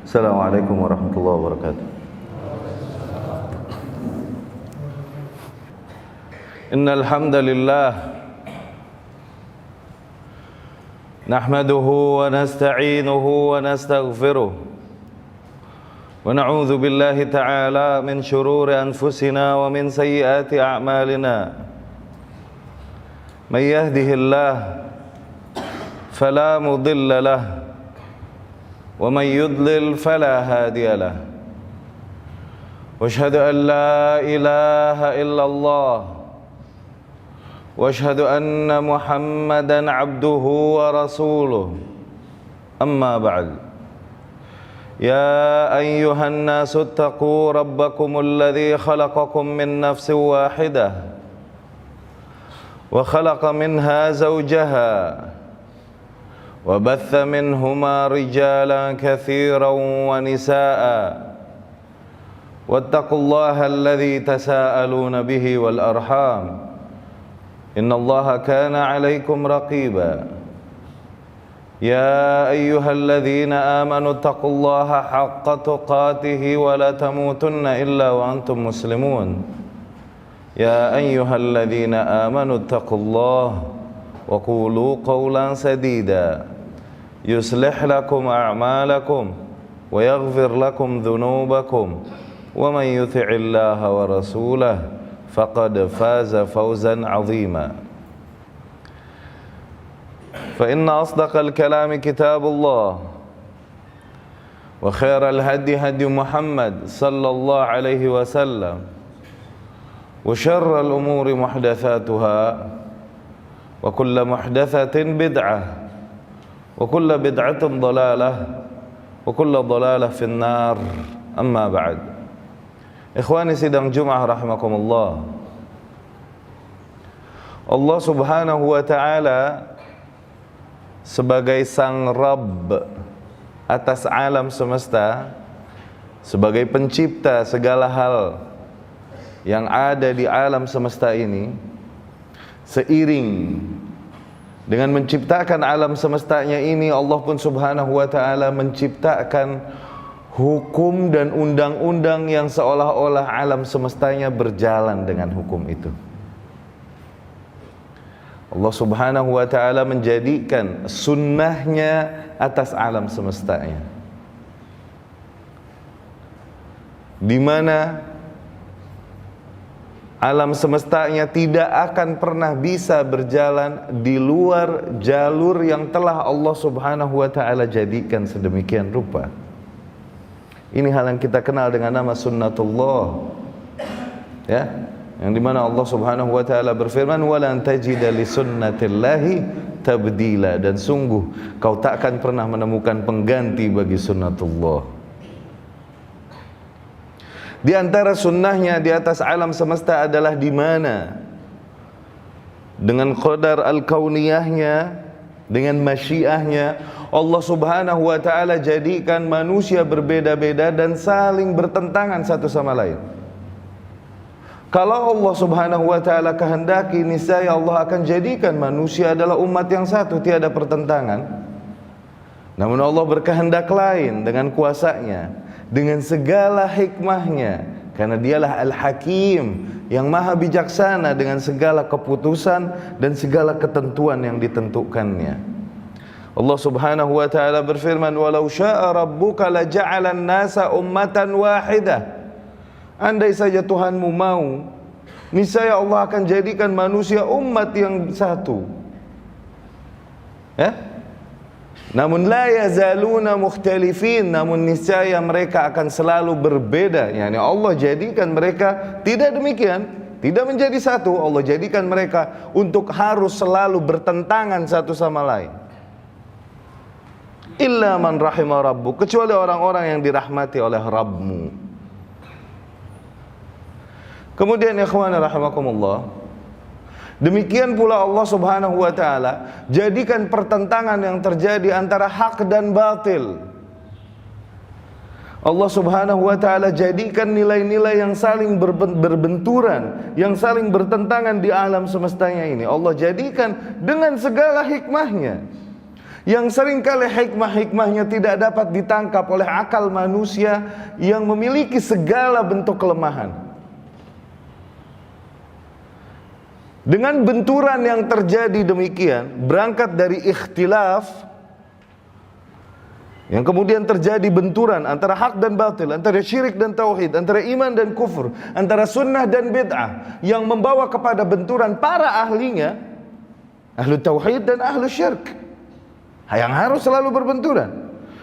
Assalamualaikum warahmatullahi wabarakatuh. Innal hamdalillah nahmaduhu wa nasta'inuhu wa nastaghfiruh wa na'udzu billahi ta'ala min shururi anfusina wa min sayyiati a'malina. May yahdihillah fala mudilla lahu ومن يضلل فلا هادي له واشهد ان لا اله الا الله واشهد ان محمدا عبده ورسوله اما بعد يا ايها الناس اتقوا ربكم الذي خلقكم من نفس واحده وخلق منها زوجها وبث منهما رجالا كثيرا ونساء واتقوا الله الذي تساءلون به والأرحام إن الله كان عليكم رقيبا يا أيها الذين آمنوا اتقوا الله حق تقاته ولا تموتن إلا وأنتم مسلمون يا أيها الذين آمنوا اتقوا الله وقولوا قولا سديدا يصلح لكم أعمالكم ويغفر لكم ذنوبكم ومن يطع الله ورسوله فقد فاز فوزا عظيما فإن أصدق الكلام كتاب الله وخير الهدي هدي محمد صلى الله عليه وسلم وشر الأمور محدثاتها وكل محدثة بدعة وكل بدعة ضلالة وكل ضلالة في النار أما بعد. Ikhwani sidang Jumat rahimakumullah. Allah Subhanahu wa taala sebagai sang Rabb atas alam semesta, sebagai pencipta segala hal yang ada di alam semesta ini, seiring dengan menciptakan alam semestanya ini, Allah pun Subhanahu wa ta'ala menciptakan hukum dan undang-undang yang seolah-olah alam semestanya berjalan dengan hukum itu. Allah Subhanahu wa ta'ala menjadikan sunnahnya atas alam semestanya, di mana alam semestanya tidak akan pernah bisa berjalan di luar jalur yang telah Allah Subhanahu wa ta'ala jadikan sedemikian rupa. Ini hal yang kita kenal dengan nama sunnatullah, ya, yang dimana Allah Subhanahu wa ta'ala berfirman, walan tajida li sunnatillahi tabdila, dan sungguh kau takkan pernah menemukan pengganti bagi sunnatullah. Di antara sunnahnya di atas alam semesta adalah di mana dengan qadar al-kauniyahnya, dengan masyiahnya, Allah Subhanahu wa ta'ala jadikan manusia berbeda-beda dan saling bertentangan satu sama lain. Kalau Allah Subhanahu wa ta'ala kehendaki, niscaya Allah akan jadikan manusia adalah umat yang satu, tiada pertentangan. Namun Allah berkehendak lain dengan kuasanya, dengan segala hikmahnya, karena dialah Al-Hakim yang maha bijaksana dengan segala keputusan dan segala ketentuan yang ditentukannya. Allah Subhanahu wa ta'ala berfirman, walau syaa rabbuka laja'alan nasa ummatan wahidah. Andai saja Tuhanmu mau, niscaya Allah akan jadikan manusia umat yang satu, ya. Namun la yazaluna mukhtalifin, namun niscaya mereka akan selalu berbeda. Yani Allah jadikan mereka tidak demikian, tidak menjadi satu. Allah jadikan mereka untuk harus selalu bertentangan satu sama lain. Illa man rahima rabbuk, kecuali orang-orang yang dirahmati oleh Rabbmu. Kemudian ikhwan rahimakumullah, demikian pula Allah Subhanahu wa ta'ala jadikan pertentangan yang terjadi antara hak dan batil. Allah Subhanahu wa ta'ala jadikan nilai-nilai yang saling berbenturan, yang saling bertentangan di alam semestanya ini, Allah jadikan dengan segala hikmahnya. yang seringkali hikmah-hikmahnya tidak dapat ditangkap oleh akal manusia yang memiliki segala bentuk kelemahan. Dengan benturan yang terjadi demikian, berangkat dari ikhtilaf, yang kemudian terjadi benturan antara hak dan batil, antara syirik dan tauhid, antara iman dan kufur, antara sunnah dan bid'ah, yang membawa kepada benturan para ahlinya, ahlu tauhid dan ahlu syirk, yang harus selalu berbenturan.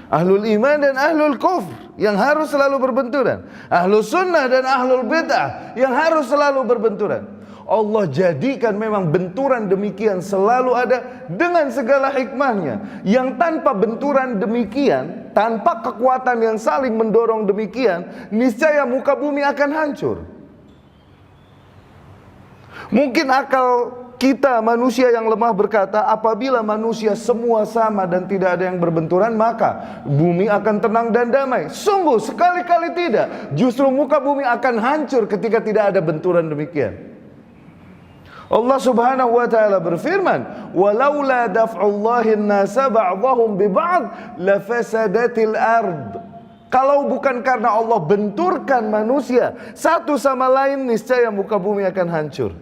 Ahlul iman dan ahlul kufr yang harus selalu berbenturan. Ahlul sunnah dan ahlul bid'ah yang harus selalu berbenturan. Allah jadikan memang benturan demikian selalu ada dengan segala hikmahnya. Yang tanpa benturan demikian, tanpa kekuatan yang saling mendorong demikian, niscaya muka bumi akan hancur. Mungkin akal kita manusia yang lemah berkata, apabila manusia semua sama dan tidak ada yang berbenturan, maka bumi akan tenang dan damai. Sungguh sekali-kali tidak. Justru muka bumi akan hancur ketika tidak ada benturan demikian. Allah Subhanahu wa taala berfirman, "Walaula daf'ullahi an-nasa ba'dahum bi ba'd lafasadatil ard." Kalau bukan karena Allah benturkan manusia satu sama lain, niscaya muka bumi akan hancur.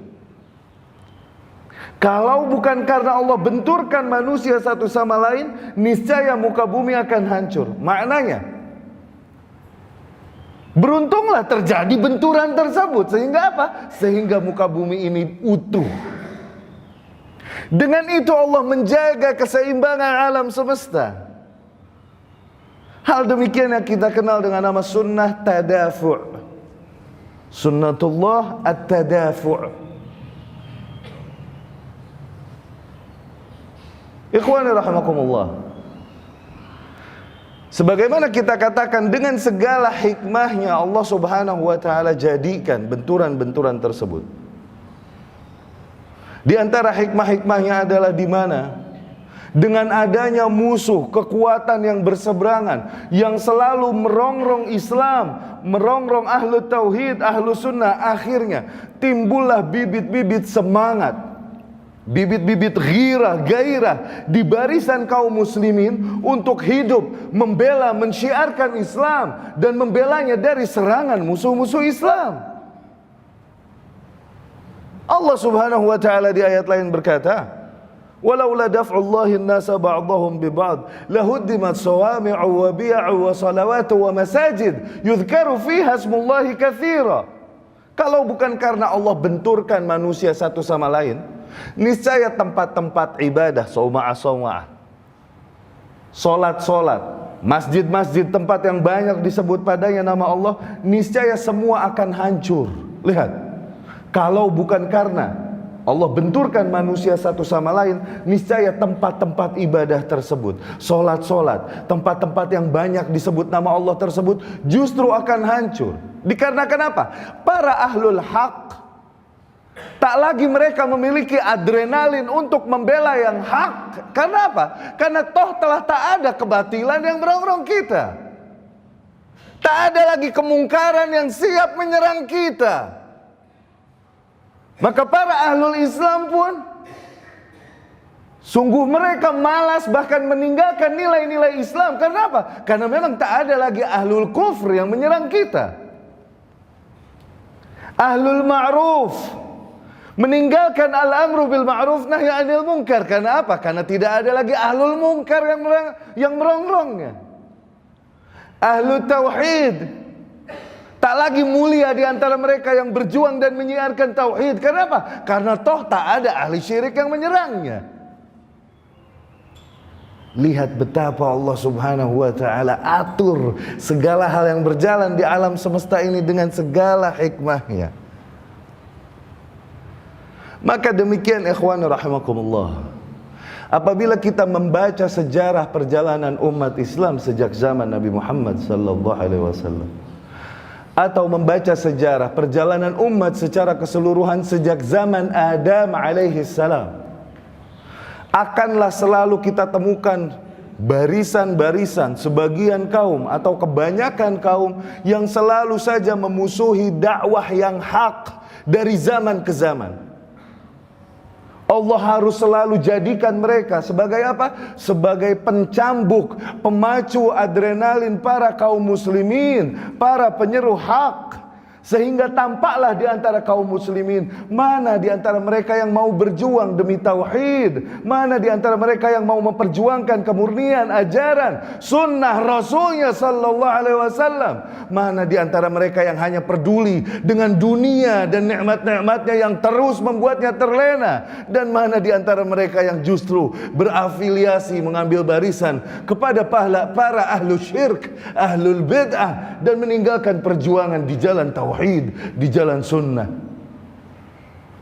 Kalau bukan karena Allah benturkan manusia satu sama lain, niscaya muka bumi akan hancur. Maknanya, beruntunglah terjadi benturan tersebut. Sehingga apa? Sehingga muka bumi ini utuh. Dengan itu Allah menjaga keseimbangan alam semesta. Hal demikian yang kita kenal dengan nama sunnah tadafu'. Sunnatullah at-tadafu'. Ikhwani rahimakumullah, sebagaimana kita katakan, dengan segala hikmahnya Allah Subhanahu wa taala jadikan benturan-benturan tersebut. Di antara hikmah-hikmahnya adalah di mana dengan adanya musuh, kekuatan yang berseberangan, yang selalu merongrong Islam, merongrong ahlu tauhid, ahlu sunnah, akhirnya timbullah bibit-bibit semangat, bibit-bibit gairah di barisan kaum muslimin untuk hidup, membela, mensyiarkan Islam dan membelanya dari serangan musuh-musuh Islam. Allah Subhanahu wa taala di ayat lain berkata, "Walaula daf'ullahi an-nasa ba'dahum bi ba'd lahuddimat sawami'u wa bi'u wa salawatu wa masajid yudhkaru fiha ismullahi katsira." Kalau bukan karena Allah benturkan manusia satu sama lain, niscaya tempat-tempat ibadah, sauma'ah, solat-solat, masjid-masjid, tempat yang banyak disebut padanya nama Allah, niscaya semua akan hancur. Lihat, kalau bukan karena Allah benturkan manusia satu sama lain, niscaya tempat-tempat ibadah tersebut, solat-solat, tempat-tempat yang banyak disebut nama Allah tersebut justru akan hancur. Dikarenakan apa? Para ahlul haq, tak lagi mereka memiliki adrenalin untuk membela yang hak. Karena apa? Karena toh telah tak ada kebatilan yang merongrong kita. Tak ada lagi kemungkaran yang siap menyerang kita. Maka para ahlul Islam pun sungguh mereka malas bahkan meninggalkan nilai-nilai Islam. Karena apa? Karena memang tak ada lagi ahlul kufr yang menyerang kita. Ahlul ma'ruf meninggalkan al-amru bil ma'ruf nahi 'anil munkar. Karena apa? Karena tidak ada lagi ahlul munkar yang merongrongnya. Ahlul tauhid tak lagi mulia di antara mereka yang berjuang dan menyiarkan tauhid. Karena apa? Karena toh tak ada ahli syirik yang menyerangnya. Lihat betapa Allah Subhanahu wa taala atur segala hal yang berjalan di alam semesta ini dengan segala hikmahnya. Maka demikian ikhwan rahimakumullah, apabila kita membaca sejarah perjalanan umat Islam sejak zaman Nabi Muhammad sallallahu alaihi wasallam, atau membaca sejarah perjalanan umat secara keseluruhan sejak zaman Adam alaihi salam, akanlah selalu kita temukan barisan-barisan sebagian kaum atau kebanyakan kaum yang selalu saja memusuhi dakwah yang hak dari zaman ke zaman. Allah harus selalu jadikan mereka sebagai apa? Sebagai pencambuk, pemacu adrenalin para kaum muslimin, para penyeru hak. Sehingga tampaklah di antara kaum muslimin, mana di antara mereka yang mau berjuang demi tauhid, mana di antara mereka yang mau memperjuangkan kemurnian ajaran sunnah Rasulnya sallallahu alaihi wasallam, mana di antara mereka yang hanya peduli dengan dunia dan nikmat-nikmatnya yang terus membuatnya terlena, dan mana di antara mereka yang justru berafiliasi mengambil barisan kepada para ahlu syirk, ahlul bid'ah, dan meninggalkan perjuangan di jalan tauhid, di jalan sunnah.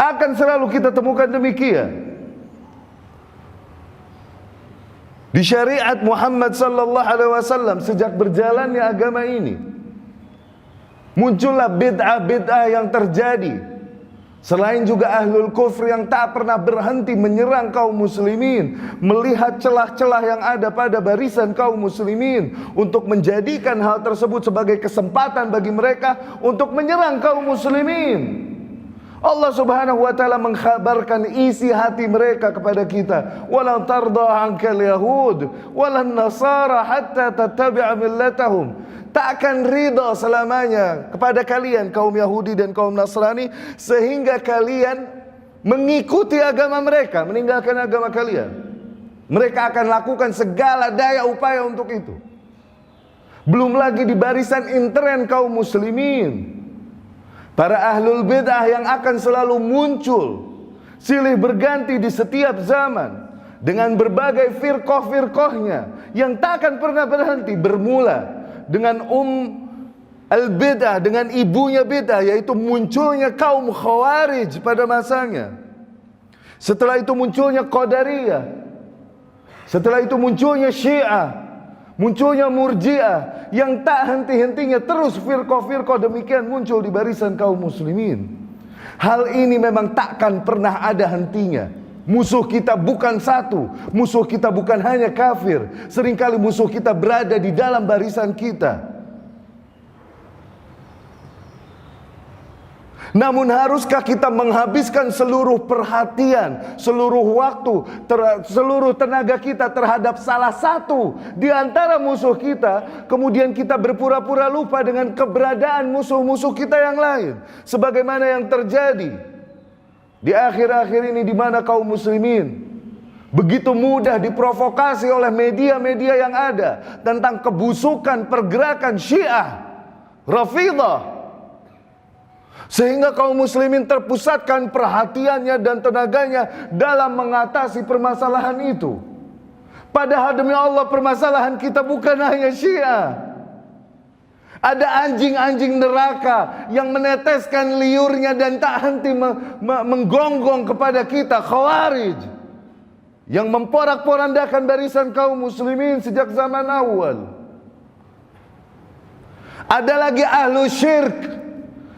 Akan selalu kita temukan demikian di syariat Muhammad sallallahu alaihi wasallam. Sejak berjalannya agama ini, muncullah bid'ah-bid'ah yang terjadi. Selain juga ahlul kufr yang tak pernah berhenti menyerang kaum muslimin, melihat celah-celah yang ada pada barisan kaum muslimin untuk menjadikan hal tersebut sebagai kesempatan bagi mereka untuk menyerang kaum muslimin. Allah subhanahu wa ta'ala mengkhabarkan isi hati mereka kepada kita. Walan tarda ankal yahud walan nasara hatta tattabi'a millatahum. Tak akan ridha selamanya kepada kalian kaum Yahudi dan kaum Nasrani sehingga kalian mengikuti agama mereka, meninggalkan agama kalian. Mereka akan lakukan segala daya upaya untuk itu. Belum lagi di barisan intern kaum muslimin, para ahlul bid'ah yang akan selalu muncul silih berganti di setiap zaman dengan berbagai firqah-firqahnya yang tak akan pernah berhenti, bermula dengan al-bid'ah, dengan ibunya bid'ah, yaitu munculnya kaum khawarij pada masanya. Setelah itu munculnya qadariyah, setelah itu munculnya syiah, munculnya murji'ah, yang tak henti-hentinya terus firqah-firqah demikian muncul di barisan kaum muslimin. Hal ini memang takkan pernah ada hentinya. Musuh kita bukan satu, musuh kita bukan hanya kafir. Seringkali musuh kita berada di dalam barisan kita. Namun haruskah kita menghabiskan seluruh perhatian, seluruh waktu, seluruh tenaga kita terhadap salah satu di antara musuh kita, kemudian kita berpura-pura lupa dengan keberadaan musuh-musuh kita yang lain, sebagaimana yang terjadi di akhir-akhir ini, di mana kaum muslimin begitu mudah diprovokasi oleh media-media yang ada tentang kebusukan pergerakan Syiah Rafidhah, sehingga kaum muslimin terpusatkan perhatiannya dan tenaganya dalam mengatasi permasalahan itu. Padahal demi Allah, permasalahan kita bukan hanya Syiah. Ada anjing-anjing neraka yang meneteskan liurnya dan tak henti menggonggong kepada kita, khawarij, yang memporak-porandakan barisan kaum muslimin sejak zaman awal. Ada lagi ahlu syirk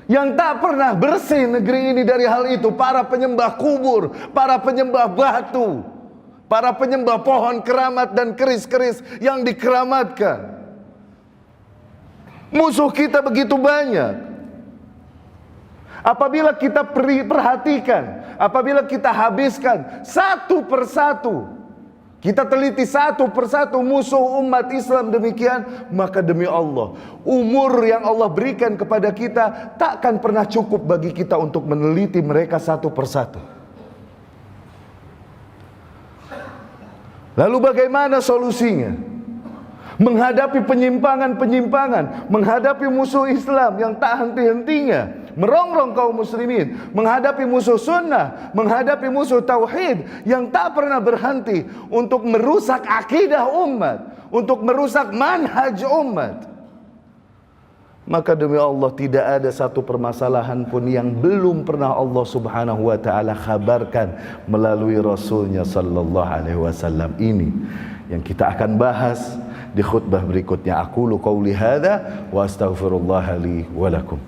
yang tak pernah bersih negeri ini dari hal itu. Para penyembah kubur, para penyembah batu, para penyembah pohon keramat dan keris-keris yang dikeramatkan. Musuh kita begitu banyak. Apabila kita perhatikan, apabila kita habiskan satu persatu, kita teliti satu persatu musuh umat Islam demikian, maka demi Allah, umur yang Allah berikan kepada kita takkan pernah cukup bagi kita untuk meneliti mereka satu persatu. Lalu bagaimana solusinya? Menghadapi penyimpangan-penyimpangan, menghadapi musuh Islam yang tak henti-hentinya merongrong kaum muslimin, menghadapi musuh sunnah, menghadapi musuh tauhid yang tak pernah berhenti untuk merusak akidah umat, untuk merusak manhaj umat. Maka demi Allah, tidak ada satu permasalahan pun yang belum pernah Allah subhanahu wa ta'ala khabarkan melalui Rasulnya sallallahu alaihi wasallam. Ini yang kita akan bahas di khutbah berikutnya. Aqulu qauli hadza wa astaghfirullah li wa lakum.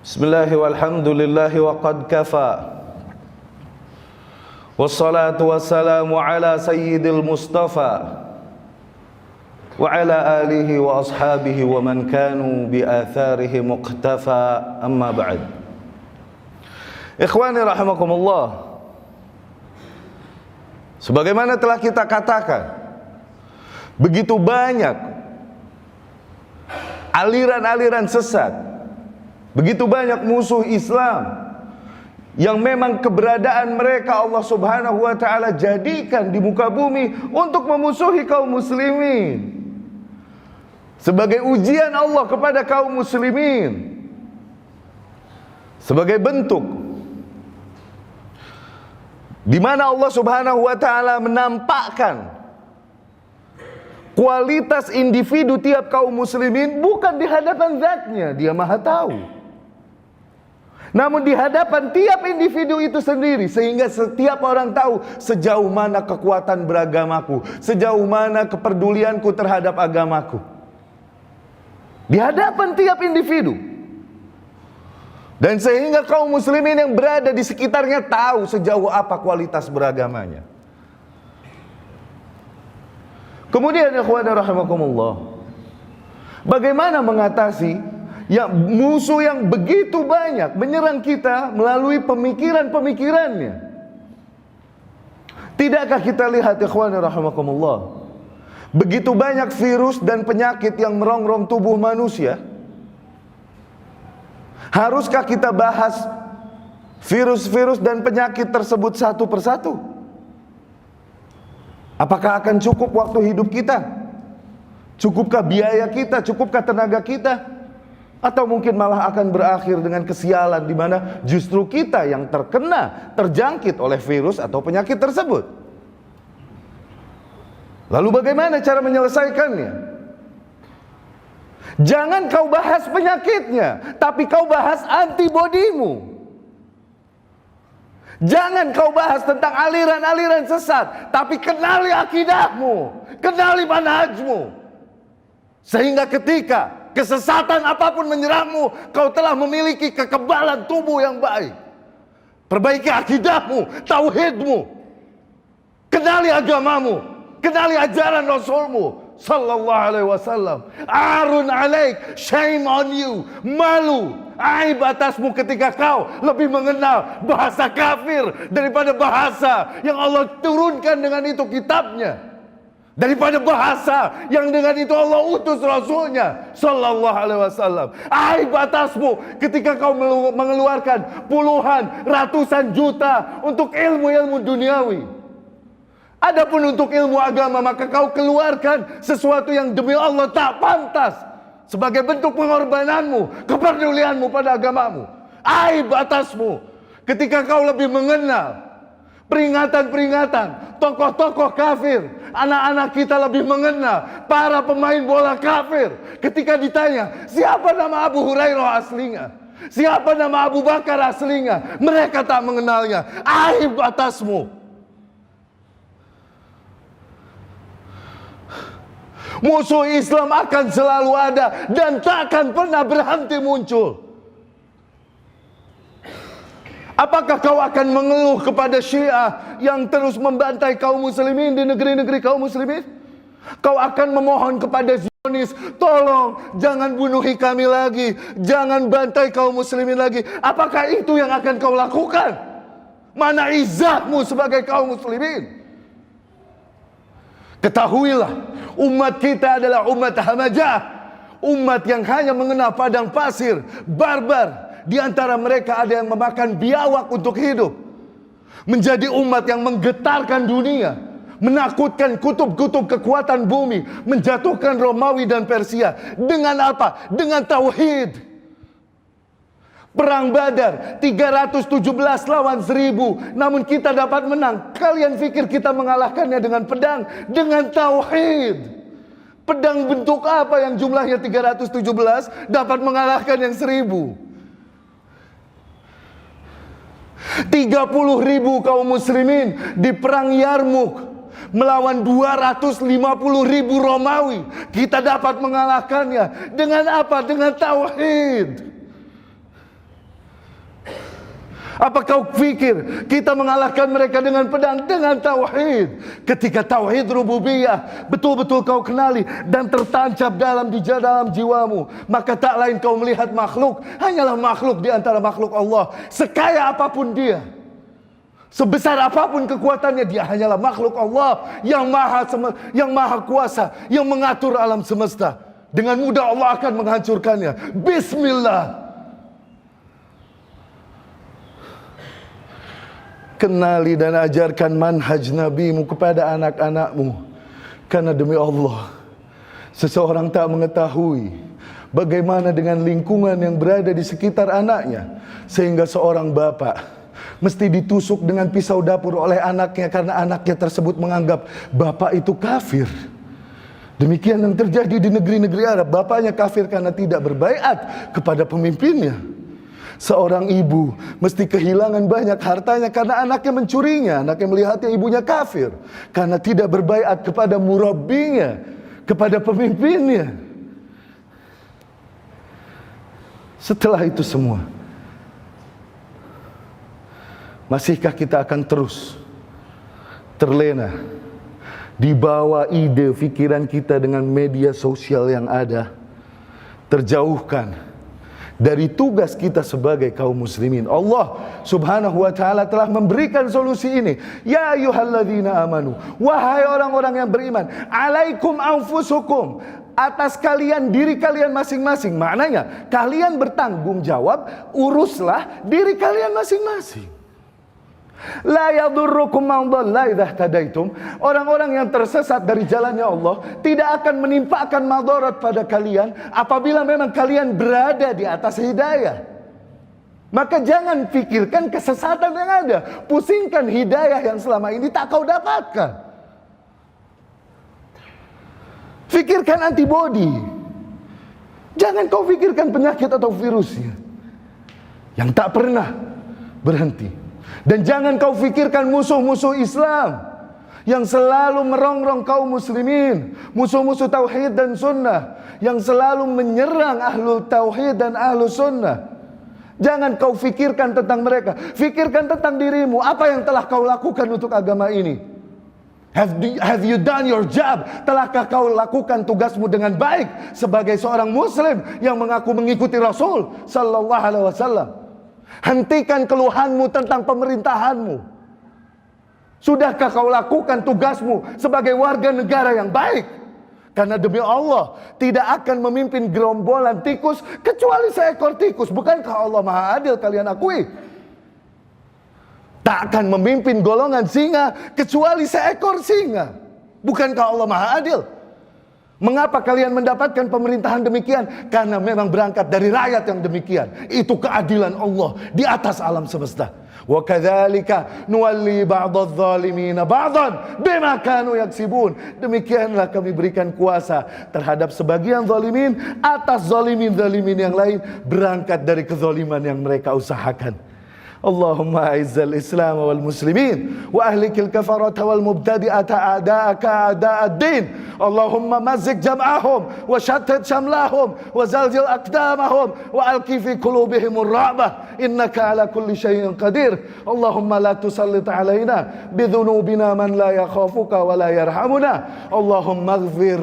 Bismillahi walhamdulillahi wa qad kafa, wassalatu wassalamu ala sayyidil mustafa wa ala alihi wa ashabihi wa man kanu bi atharihi muqtafa, amma ba'd. Ikhwani rahimakumullah, sebagaimana telah kita katakan, begitu banyak aliran-aliran sesat, begitu banyak musuh Islam yang memang keberadaan mereka Allah Subhanahu wa ta'ala jadikan di muka bumi untuk memusuhi kaum muslimin, sebagai ujian Allah kepada kaum muslimin, sebagai bentuk di mana Allah Subhanahu wa ta'ala menampakkan kualitas individu tiap kaum muslimin bukan di hadapan zatnya, dia maha tahu, namun di hadapan tiap individu itu sendiri, sehingga setiap orang tahu sejauh mana kekuatan beragamaku, sejauh mana kepedulianku terhadap agamaku. Di hadapan tiap individu. Dan sehingga kaum muslimin yang berada di sekitarnya tahu sejauh apa kualitas beragamanya. Kemudian ikhwan rahimakumullah, bagaimana mengatasi musuh yang begitu banyak menyerang kita melalui pemikiran-pemikirannya? Tidakkah kita lihat ikhwan rahimakumullah, begitu banyak virus dan penyakit yang merongrong tubuh manusia? Haruskah kita bahas virus-virus dan penyakit tersebut satu persatu? Apakah akan cukup waktu hidup kita? Cukupkah biaya kita? Cukupkah tenaga kita? Atau mungkin malah akan berakhir dengan kesialan, di mana justru kita yang terjangkit oleh virus atau penyakit tersebut? Lalu bagaimana cara menyelesaikannya? Jangan kau bahas penyakitnya, tapi kau bahas antibodimu. Jangan kau bahas tentang aliran-aliran sesat, tapi kenali akidahmu, kenali manhajmu, sehingga ketika kesesatan apapun menyerangmu, kau telah memiliki kekebalan tubuh yang baik. Perbaiki akidahmu, tauhidmu, kenali agamamu, kenali ajaran Rasulmu sallallahu alaihi wasallam. Arun alaik, shame on you, malu, aib atasmu ketika kau lebih mengenal bahasa kafir daripada bahasa yang Allah turunkan dengan itu kitabnya, daripada bahasa yang dengan itu Allah utus Rasulnya sallallahu alaihi wasallam. Aib atasmu ketika kau mengeluarkan puluhan, ratusan juta untuk ilmu-ilmu duniawi. Adapun untuk ilmu agama, maka kau keluarkan sesuatu yang demi Allah tak pantas, sebagai bentuk pengorbananmu, kepedulianmu pada agamamu. Aib atasmu ketika kau lebih mengenal peringatan-peringatan tokoh-tokoh kafir. Anak-anak kita lebih mengenal para pemain bola kafir. Ketika ditanya, siapa nama Abu Hurairah aslinya? Siapa nama Abu Bakar aslinya? Mereka tak mengenalnya. Aib atasmu. Musuh Islam akan selalu ada dan tak akan pernah berhenti muncul. Apakah kau akan mengeluh kepada Syiah yang terus membantai kaum muslimin di negeri-negeri kaum muslimin? Kau akan memohon kepada Zionis, tolong jangan bunuhi kami lagi, jangan bantai kaum muslimin lagi. Apakah itu yang akan kau lakukan? Mana izzahmu sebagai kaum muslimin? Ketahuilah, umat kita adalah umat hamajah, umat yang hanya mengenal padang pasir, barbar. Di antara mereka ada yang memakan biawak untuk hidup. Menjadi umat yang menggetarkan dunia, menakutkan kutub-kutub kekuatan bumi, menjatuhkan Romawi dan Persia. Dengan apa? Dengan tauhid. Perang Badar 317 lawan 1000, namun kita dapat menang. Kalian pikir kita mengalahkannya dengan pedang? Dengan tauhid. Pedang bentuk apa yang jumlahnya 317 dapat mengalahkan yang 1000? 30.000 kaum muslimin di perang Yarmuk melawan 250.000 Romawi. Kita dapat mengalahkannya dengan apa? Dengan tauhid. Apa kau pikir kita mengalahkan mereka dengan pedang? Dengan tauhid. Ketika tauhid rububiyah betul-betul kau kenali dan tertancap dalam jiwamu, maka tak lain kau melihat makhluk hanyalah makhluk di antara makhluk Allah. Sekaya apapun dia, sebesar apapun kekuatannya, dia hanyalah makhluk Allah yang maha kuasa, yang mengatur alam semesta. Dengan mudah Allah akan menghancurkannya. Bismillah. Kenali dan ajarkan manhaj nabimu kepada anak-anakmu. Karena demi Allah, seseorang tak mengetahui bagaimana dengan lingkungan yang berada di sekitar anaknya, sehingga seorang bapak mesti ditusuk dengan pisau dapur oleh anaknya karena anaknya tersebut menganggap bapak itu kafir. Demikian yang terjadi di negeri-negeri Arab. Bapaknya kafir karena tidak berbaiat kepada pemimpinnya. Seorang ibu mesti kehilangan banyak hartanya karena anaknya mencurinya. Anaknya melihatnya ibunya kafir karena tidak berbaiat kepada murabbinya, kepada pemimpinnya. Setelah itu semua, masihkah kita akan terus terlena di bawah ide pikiran kita dengan media sosial yang ada, terjauhkan dari tugas kita sebagai kaum muslimin? Allah subhanahu wa ta'ala telah memberikan solusi ini. Ya ayyuhalladzina amanu, wahai orang-orang yang beriman, alaikum anfusukum, atas kalian diri kalian masing-masing. Maknanya kalian bertanggung jawab, uruslah diri kalian masing-masing. La yadurrukum man dhalla idza tadaitum. Orang-orang yang tersesat dari jalannya Allah tidak akan menimpakan madarat pada kalian apabila memang kalian berada di atas hidayah. Maka jangan pikirkan kesesatan yang ada, pusingkan hidayah yang selama ini tak kau dapatkan. Pikirkan antibodi, jangan kau pikirkan penyakit atau virusnya yang tak pernah berhenti. Dan jangan kau fikirkan musuh-musuh Islam yang selalu merongrong kaum muslimin, musuh-musuh tauhid dan sunnah yang selalu menyerang ahlul tauhid dan ahlul sunnah. Jangan kau fikirkan tentang mereka, fikirkan tentang dirimu. Apa yang telah kau lakukan untuk agama ini? Have you done your job? Telahkah kau lakukan tugasmu dengan baik sebagai seorang muslim yang mengaku mengikuti Rasul sallallahu alaihi wasallam? Hentikan keluhanmu tentang pemerintahanmu. Sudahkah kau lakukan tugasmu sebagai warga negara yang baik? Karena demi Allah tidak akan memimpin gerombolan tikus kecuali seekor tikus. Bukankah Allah maha adil, kalian akui? Tak akan memimpin golongan singa kecuali seekor singa. Bukankah Allah maha adil? Mengapa kalian mendapatkan pemerintahan demikian? Karena memang berangkat dari rakyat yang demikian. Itu keadilan Allah di atas alam semesta. Wa kadzalika nuwalli ba'dadh-dhalimina ba'dhan bima kanu yaksibun. Demikianlah kami berikan kuasa terhadap sebagian zalimin atas zalimin yang lain berangkat dari kezaliman yang mereka usahakan. Allahumma a'izzal Islam wal muslimin wa ahlikil kafarata wal mubtadi'ata a'da'aka a'da'ad-din. Allahumma mazzik jam'ahum wa shattat shamlahum wa zalzil aqdamahum wa alqi fi qulubihimur ra'bah innaka ala kulli syai'in qadir. Allahumma la tusallit alaina bidhunubina man la yakhafuka wa la yarhamuna. Allahumma ighfir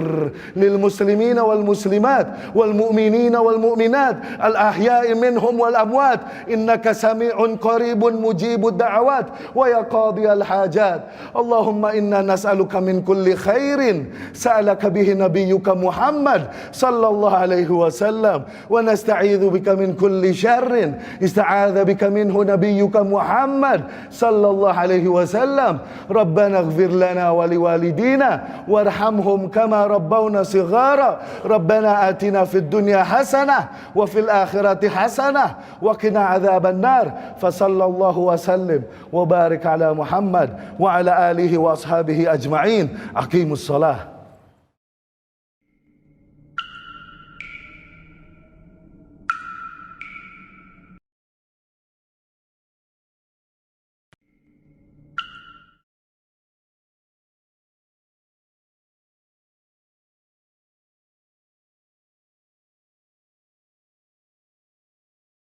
lil muslimina wal muslimat wal mu'minina wal mu'minat al ahya'i minhum wal amwat innaka sami'un qaribun mujibud da'awat wa ya qadiyal hajat. Allahumma inna nas'aluka min kulli khairin sa'alaka bihi nabiyyuka Muhammad sallallahu alaihi wasallam wa nasta'idzu bika min kulli syarrin ista'adza bika minhu nabiyyuka Muhammad sallallahu alaihi wasallam. Rabbana ighfir lana wa liwalidina warhamhum kama rabbawna shighara. Rabbana atina fid dunya hasanah wa fil akhirati hasanah wa qina adzaban nar. Sallallahu wasallim wa barik ala Muhammad wa ala alihi wa ashabihi ajma'in. Aqimus salah.